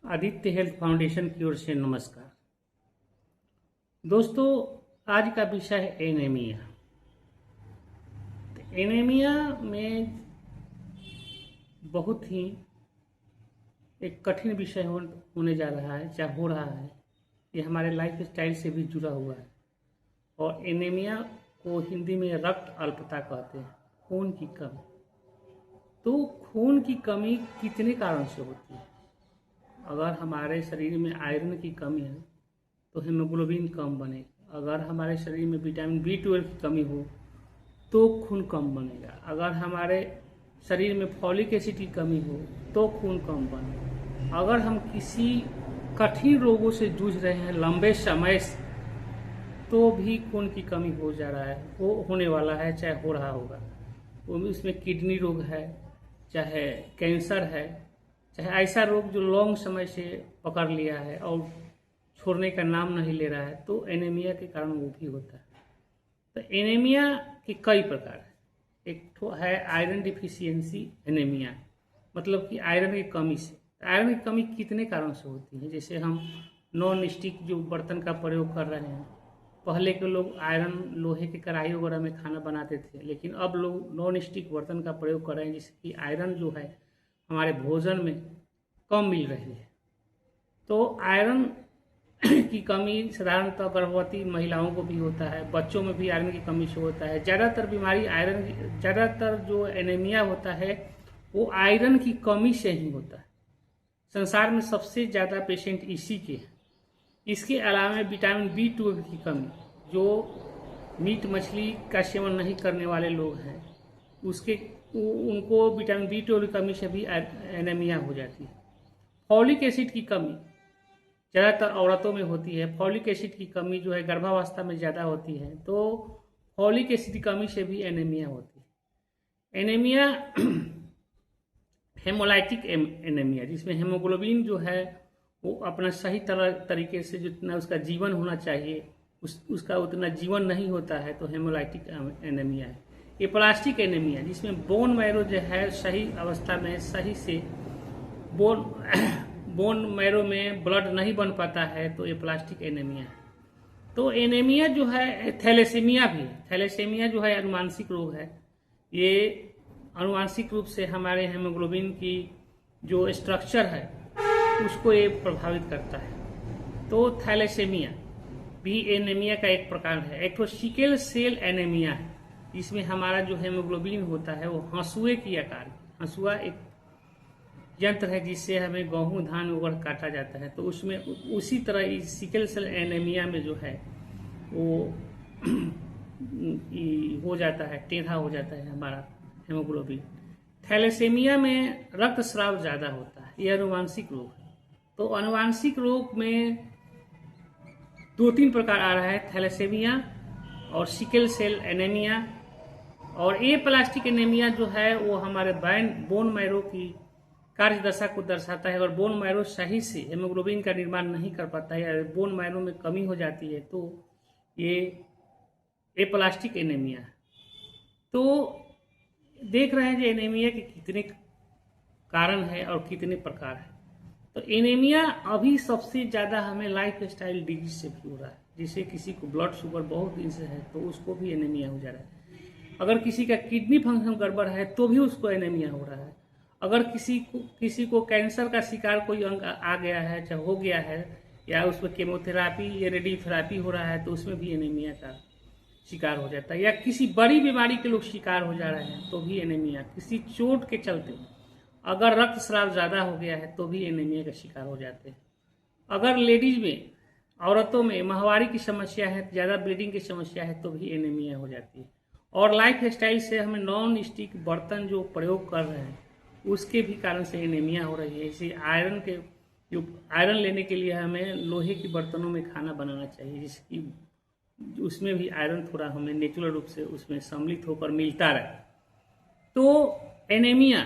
Aditya health foundation की ओर से नमस्कार। दोस्तों, आज का विषय है एनीमिया। एनीमिया में बहुत ही एक कठिन विषय होने जा रहा है, चाहे हो रहा है। ये हमारे लाइफ स्टाइल से भी जुड़ा हुआ है। और एनीमिया को हिंदी में रक्त अल्पता कहते हैं, खून की कमी। तो खून की कमी कितने कारण से होती है? अगर हमारे शरीर में आयरन की कमी है तो हीमोग्लोबिन कम बनेगा। अगर हमारे शरीर में विटामिन B12 की कमी हो तो खून कम बनेगा। अगर हमारे शरीर में फॉलिक एसिड की कमी हो तो खून कम बनेगा। अगर हम किसी कठिन रोगों से जूझ रहे हैं लंबे समय से तो भी खून की कमी हो जा रहा है, वो होने वाला है, चाहे हो रहा होगा। वो इसमें किडनी रोग है, चाहे कैंसर है, चाहे ऐसा रोग जो लॉन्ग समय से पकड़ लिया है और छोड़ने का नाम नहीं ले रहा है, तो एनीमिया के कारण वो भी होता है। तो एनीमिया के कई प्रकार है। एक तो है आयरन डिफिशियंसी एनीमिया, मतलब कि आयरन की कमी से। आयरन की कमी कितने कारण से होती है? जैसे हम नॉन स्टिक जो बर्तन का प्रयोग कर रहे हैं, पहले के लोग आयरन लोहे के कढ़ाई वगैरह में खाना बनाते थे, लेकिन अब लोग नॉन स्टिक बर्तन का प्रयोग कर रहे हैं, जिससे कि आयरन जो है हमारे भोजन में कम मिल रही है। तो आयरन की कमी साधारणतः गर्भवती महिलाओं को भी होता है, बच्चों में भी आयरन की कमी से होता है। ज़्यादातर बीमारी ज़्यादातर जो एनीमिया होता है वो आयरन की कमी से ही होता है। संसार में सबसे ज़्यादा पेशेंट इसी के हैं। इसके अलावा विटामिन B12 की कमी, जो मीट मछली का सेवन नहीं करने वाले लोग हैं उनको विटामिन B12 की कमी से भी एनीमिया हो जाती है। फॉलिक एसिड की कमी ज़्यादातर औरतों में होती है। फॉलिक एसिड की कमी जो है गर्भावस्था में ज़्यादा होती है, तो फॉलिक एसिड की कमी से भी एनीमिया होती है। एनीमिया हेमोलाइटिक एनीमिया, जिसमें हेमोग्लोबिन जो है वो अपना सही तरीके से जितना उसका जीवन होना चाहिए उसका उतना जीवन नहीं होता है, तो हेमोलाइटिक एनीमिया है। ये प्लास्टिक एनीमिया, जिसमें बोन मैरो जो है सही अवस्था में सही से बोन मैरो में ब्लड नहीं बन पाता है, तो ये प्लास्टिक एनीमिया है। तो एनीमिया जो है थैलेसीमिया भी, थैलेसीमिया जो है अनुवांशिक रोग है। ये अनुवांशिक रूप से हमारे हेमोग्लोबिन की जो स्ट्रक्चर है उसको ये प्रभावित करता है। तो थैलेसीमिया भी एनीमिया का एक प्रकार है। एक तो सिकल सेल एनीमिया है, जिसमें हमारा जो हेमोग्लोबिन होता है वो हंसुए की आकार की, हंसुआ एक यंत्र है जिससे हमें गेहूं धान वगैरह काटा जाता है, तो उसमें उसी तरह सिकल सेल एनीमिया में जो है वो हो जाता है, टेढ़ा हो जाता है हमारा हेमोग्लोबिन। थैलेसीमिया में रक्तस्राव ज़्यादा होता है, यह अनुवांशिक रोग है। तो अनुवांशिक रोग में 2-3 प्रकार आ रहा है, थैलेसीमिया और सिकल सेल एनीमिया। और ए प्लास्टिक एनीमिया जो है वो हमारे बोन मैरो की कार्य दशा को दर्शाता है। अगर बोन मैरो सही से हेमोग्लोबिन का निर्माण नहीं कर पाता है या बोन मैरो में कमी हो जाती है तो ये एप्लास्टिक एनीमिया है। तो देख रहे हैं कि एनीमिया के कितने कारण है और कितने प्रकार है। तो एनीमिया अभी सबसे ज़्यादा हमें लाइफ स्टाइल डिजीज से भी हो रहा है। जैसे किसी को ब्लड शुगर बहुत दिन से है तो उसको भी एनीमिया हो जा रहा है। अगर किसी का किडनी फंक्शन गड़बड़ है तो भी उसको एनीमिया हो रहा है। अगर किसी को कैंसर का शिकार कोई अंग आ गया है, चाहे हो गया है, या उसमें केमोथेरापी या रेडियोथेरापी हो रहा है, तो उसमें भी एनीमिया का शिकार हो जाता है। या किसी बड़ी बीमारी के लोग शिकार हो जा रहे हैं तो भी एनीमिया, किसी चोट के चलते अगर रक्तस्राव ज़्यादा हो गया है तो भी एनीमिया का शिकार हो जाते हैं। अगर लेडीज में, औरतों में माहवारी की समस्या है, ज़्यादा ब्लीडिंग की समस्या है, तो भी एनीमिया हो जाती है। और लाइफ स्टाइल से हमें नॉन स्टिक बर्तन जो प्रयोग कर रहे हैं उसके भी कारण से एनीमिया हो रही है। इसे आयरन लेने के लिए हमें लोहे की बर्तनों में खाना बनाना चाहिए, जिसकी उसमें भी आयरन थोड़ा हमें नेचुरल रूप से उसमें सम्मिलित होकर मिलता रहे। तो एनीमिया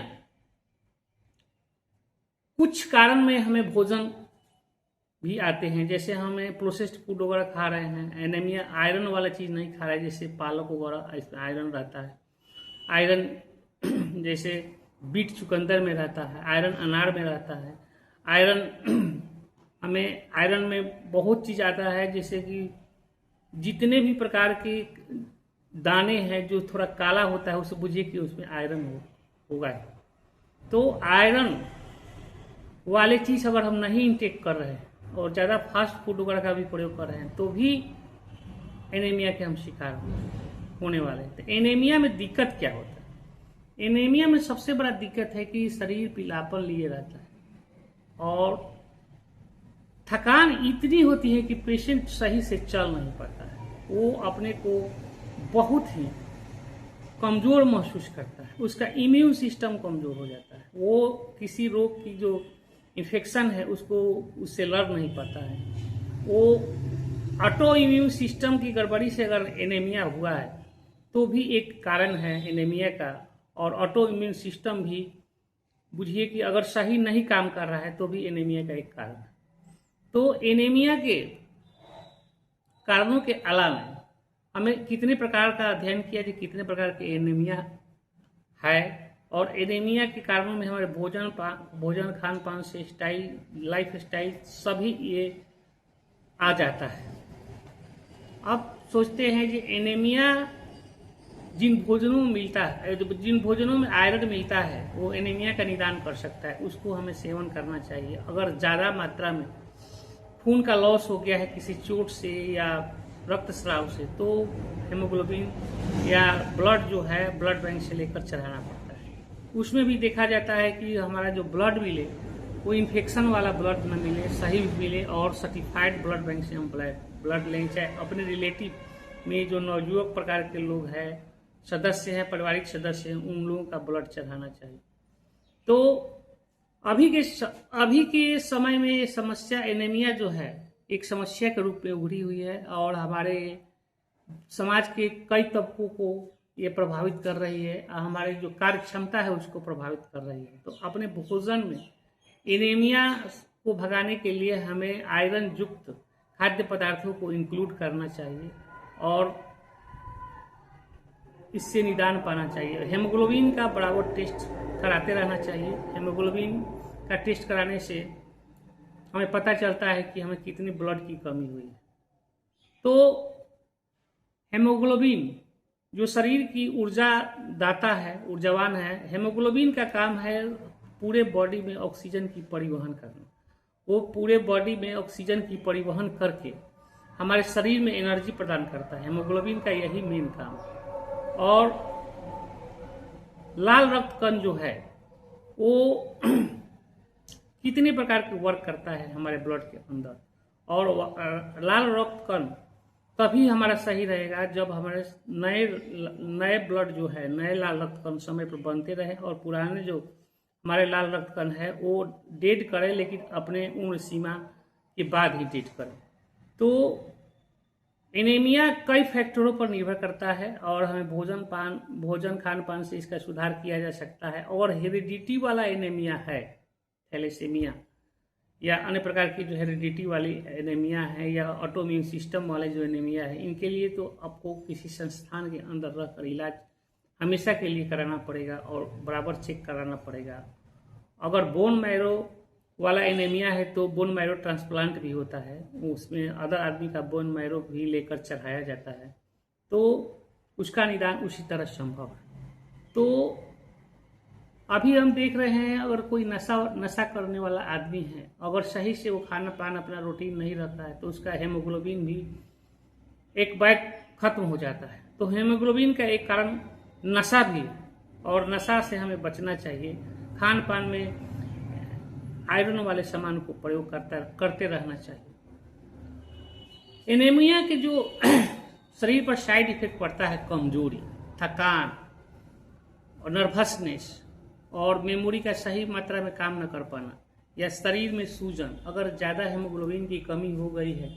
कुछ कारण में हमें भोजन भी आते हैं, जैसे हमें प्रोसेस्ड फूड वगैरह खा रहे हैं, एनीमिया आयरन वाला चीज़ नहीं खा रहे, जैसे पालक वगैरह इसमें आयरन रहता है। आयरन जैसे बीट चुकंदर में रहता है, आयरन अनार में रहता है, आयरन हमें आयरन में बहुत चीज़ आता है, जैसे कि जितने भी प्रकार के दाने हैं जो थोड़ा काला होता है, उसे बुझिए कि उसमें आयरन होगा। तो आयरन वाले चीज़ अगर हम नहीं इंटेक कर रहे हैं और ज़्यादा फास्ट फूड वगैरह का भी प्रयोग कर रहे हैं तो भी एनीमिया के हम शिकार होने वाले हैं। तो एनीमिया में दिक्कत क्या होता है? एनीमिया में सबसे बड़ा दिक्कत है कि शरीर पीलापन लिए रहता है और थकान इतनी होती है कि पेशेंट सही से चल नहीं पाता है, वो अपने को बहुत ही कमज़ोर महसूस करता है, उसका इम्यून सिस्टम कमज़ोर हो जाता है, वो किसी रोग की जो इन्फेक्शन है उससे लड़ नहीं पाता है। वो ऑटो इम्यून सिस्टम की गड़बड़ी से अगर एनीमिया हुआ है तो भी एक कारण है एनीमिया का, और ऑटो इम्यून सिस्टम भी बुझिए कि अगर सही नहीं काम कर रहा है तो भी एनीमिया का एक कारण है। तो एनीमिया के कारणों के अलावा हमें कितने प्रकार का अध्ययन किया कि कितने प्रकार के एनीमिया है, और एनीमिया के कारणों में हमारे भोजन खान पान से स्टाइल, लाइफ स्टाइल सभी ये आ जाता है। अब सोचते हैं कि एनीमिया जिन भोजनों में मिलता है, जिन भोजनों में आयरन मिलता है वो एनीमिया का निदान कर सकता है, उसको हमें सेवन करना चाहिए। अगर ज़्यादा मात्रा में खून का लॉस हो गया है किसी चोट से या रक्तस्राव से तो हेमोग्लोबिन या ब्लड जो है ब्लड बैंक से लेकर चढ़ाना पड़ता है। उसमें भी देखा जाता है कि हमारा जो ब्लड मिले वो इन्फेक्शन वाला ब्लड न मिले, सही मिले, और सर्टिफाइड ब्लड बैंक से हम ब्लड लें। चाहे अपने रिलेटिव में जो नवयुवक प्रकार के लोग हैं, सदस्य हैं, पारिवारिक सदस्य हैं, उन लोगों का ब्लड चढ़ाना चाहिए। तो अभी के समय में ये समस्या एनीमिया जो है एक समस्या के रूप में उभरी हुई है और हमारे समाज के कई तबकों को ये प्रभावित कर रही है, हमारी जो कार्य क्षमता है उसको प्रभावित कर रही है। तो अपने भोजन में एनीमिया को भगाने के लिए हमें आयरन युक्त खाद्य पदार्थों को इंक्लूड करना चाहिए और इससे निदान पाना चाहिए। हेमोग्लोबिन का बराबर टेस्ट कराते रहना चाहिए। हेमोग्लोबिन का टेस्ट कराने से हमें पता चलता है कि हमें कितनी ब्लड की कमी हुई है। तो हेमोग्लोबिन जो शरीर की ऊर्जा दाता है, ऊर्जावान है, हेमोग्लोबिन का काम है पूरे बॉडी में ऑक्सीजन की परिवहन करना। वो पूरे बॉडी में ऑक्सीजन की परिवहन करके हमारे शरीर में एनर्जी प्रदान करता है। हेमोग्लोबिन का यही मेन काम है। और लाल रक्त कण जो है वो कितने प्रकार के वर्क करता है हमारे ब्लड के अंदर, और लाल रक्त कण तभी हमारा सही रहेगा जब हमारे नए ब्लड जो है, नए लाल रक्त कण समय पर बनते रहे, और पुराने जो हमारे लाल रक्त कण है वो डेड करे, लेकिन अपने उम्र सीमा के बाद ही डेड करे। तो एनीमिया कई फैक्टरों पर निर्भर करता है और हमें भोजन खान पान से इसका सुधार किया जा सकता है। और हेरिडिटी वाला एनीमिया है, थैलेसीमिया या अन्य प्रकार की जो हेरिडिटी वाली एनीमिया है या ऑटोइम्यून सिस्टम वाले जो एनीमिया है, इनके लिए तो आपको किसी संस्थान के अंदर रहकर इलाज हमेशा के लिए कराना पड़ेगा और बराबर चेक कराना पड़ेगा। अगर बोन मैरो वाला एनीमिया है तो बोन मैरो ट्रांसप्लांट भी होता है, उसमें अदर आदमी का बोन मैरो भी लेकर चढ़ाया जाता है, तो उसका निदान उसी तरह संभव है। तो अभी हम देख रहे हैं अगर कोई नशा करने वाला आदमी है, अगर सही से वो खाना पान अपना रूटीन नहीं रखता है तो उसका हेमोग्लोबिन भी एक बैग खत्म हो जाता है। तो हेमोग्लोबिन का एक कारण नशा भी, और नशा से हमें बचना चाहिए। खान पान में आयरन वाले सामान को प्रयोग करते रहना चाहिए। एनीमिया के जो शरीर पर साइड इफेक्ट पड़ता है, कमजोरी, थकान और नर्वसनेस और मेमोरी का सही मात्रा में काम न कर पाना, या शरीर में सूजन। अगर ज़्यादा हेमोग्लोबिन की कमी हो गई है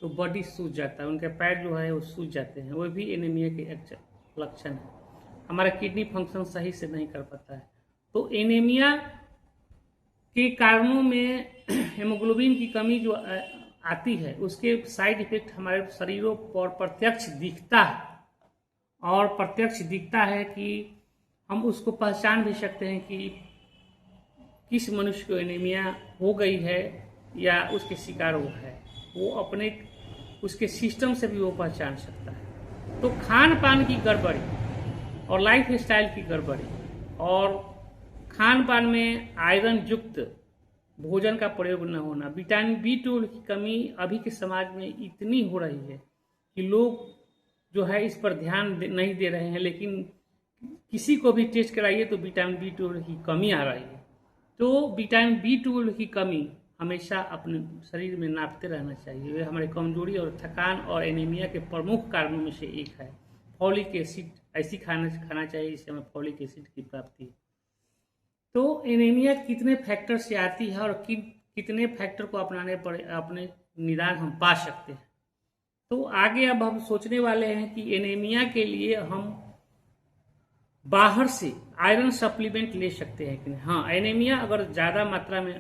तो बॉडी सूज जाता है, उनके पैर जो है वो सूज जाते हैं, वो भी एनीमिया के एक लक्षण है। हमारा किडनी फंक्शन सही से नहीं कर पाता है। तो एनीमिया के कारणों में हेमोग्लोबिन की कमी जो आती है उसके साइड इफेक्ट हमारे शरीरों पर प्रत्यक्ष दिखता है, और प्रत्यक्ष दिखता है कि हम उसको पहचान भी सकते हैं कि किस मनुष्य को एनीमिया हो गई है या उसके शिकार वो है, वो अपने उसके सिस्टम से भी वो पहचान सकता है। तो खान पान की गड़बड़ी और लाइफ स्टाइल की गड़बड़ी और खान पान में आयरन युक्त भोजन का प्रयोग न होना, विटामिन B12 की कमी अभी के समाज में इतनी हो रही है कि लोग जो है इस पर ध्यान नहीं दे रहे हैं, लेकिन किसी को भी टेस्ट कराइए तो विटामिन B12 की कमी आ रही है। तो विटामिन B12 की कमी हमेशा अपने शरीर में नापते रहना चाहिए। वे हमारे कमजोरी और थकान और एनीमिया के प्रमुख कारणों में से एक है। फॉलिक एसिड ऐसी खाना चाहिए जिससे हमें फॉलिक एसिड की प्राप्ति है। तो एनीमिया कितने फैक्टर से आती है और कितने फैक्टर को अपनाने पर अपने निदान हम पा सकते हैं। तो आगे अब हम सोचने वाले हैं कि एनीमिया के लिए हम बाहर से आयरन सप्लीमेंट ले सकते हैं कि नहीं। हाँ, एनीमिया अगर ज़्यादा मात्रा में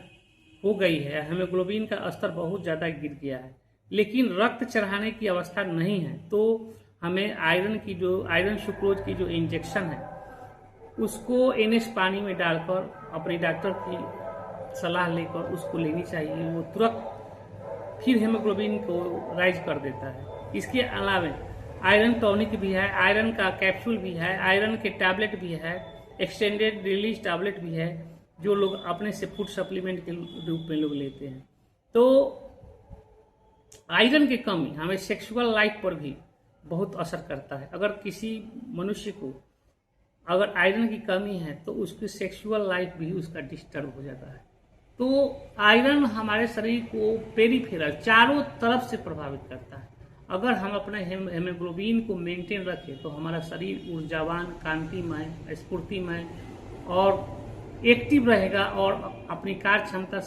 हो गई है, हेमोग्लोबिन का स्तर बहुत ज़्यादा गिर गया है, लेकिन रक्त चढ़ाने की अवस्था नहीं है, तो हमें आयरन सुक्रोज की जो इंजेक्शन है उसको NH पानी में डालकर अपने डॉक्टर की सलाह लेकर उसको लेनी चाहिए। वो तुरंत फिर हेमोग्लोबिन को राइज कर देता है। इसके अलावा आयरन टॉनिक भी है, आयरन का कैप्सूल भी है, आयरन के टैबलेट भी है, एक्सटेंडेड रिलीज टैबलेट भी है, जो लोग अपने से फूड सप्लीमेंट के रूप में लोग लेते हैं। तो आयरन की कमी हमें सेक्सुअल लाइफ पर भी बहुत असर करता है। अगर किसी मनुष्य को अगर आयरन की कमी है तो उसकी सेक्सुअल लाइफ भी उसका डिस्टर्ब हो जाता है। तो आयरन हमारे शरीर को पेरिफेरल चारों तरफ से प्रभावित करता है। अगर हम अपने हेमोग्लोबिन को मेंटेन रखें तो हमारा शरीर ऊर्जावान, कांतिमय, स्फूर्तिमय और एक्टिव रहेगा और अपनी कार्य क्षमता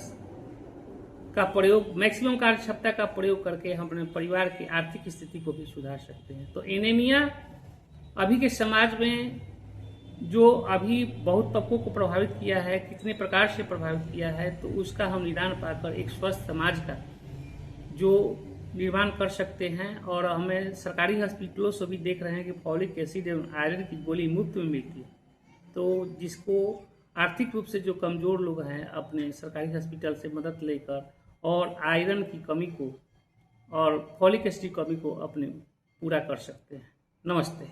का प्रयोग, मैक्सिमम कार्य क्षमता का प्रयोग करके हम अपने परिवार की आर्थिक स्थिति को भी सुधार सकते हैं। तो एनीमिया अभी के समाज में जो अभी बहुत तबकों को प्रभावित किया है, कितने प्रकार से प्रभावित किया है, तो उसका हम निदान पाकर एक स्वस्थ समाज का जो निर्माण कर सकते हैं। और हमें सरकारी हॉस्पिटलों से भी देख रहे हैं कि फॉलिक एसिड एवं आयरन की गोली मुफ्त में मिलती है। तो जिसको आर्थिक रूप से जो कमज़ोर लोग हैं अपने सरकारी हॉस्पिटल से मदद लेकर और आयरन की कमी को और फॉलिक एसिड की कमी को अपने पूरा कर सकते हैं। नमस्ते।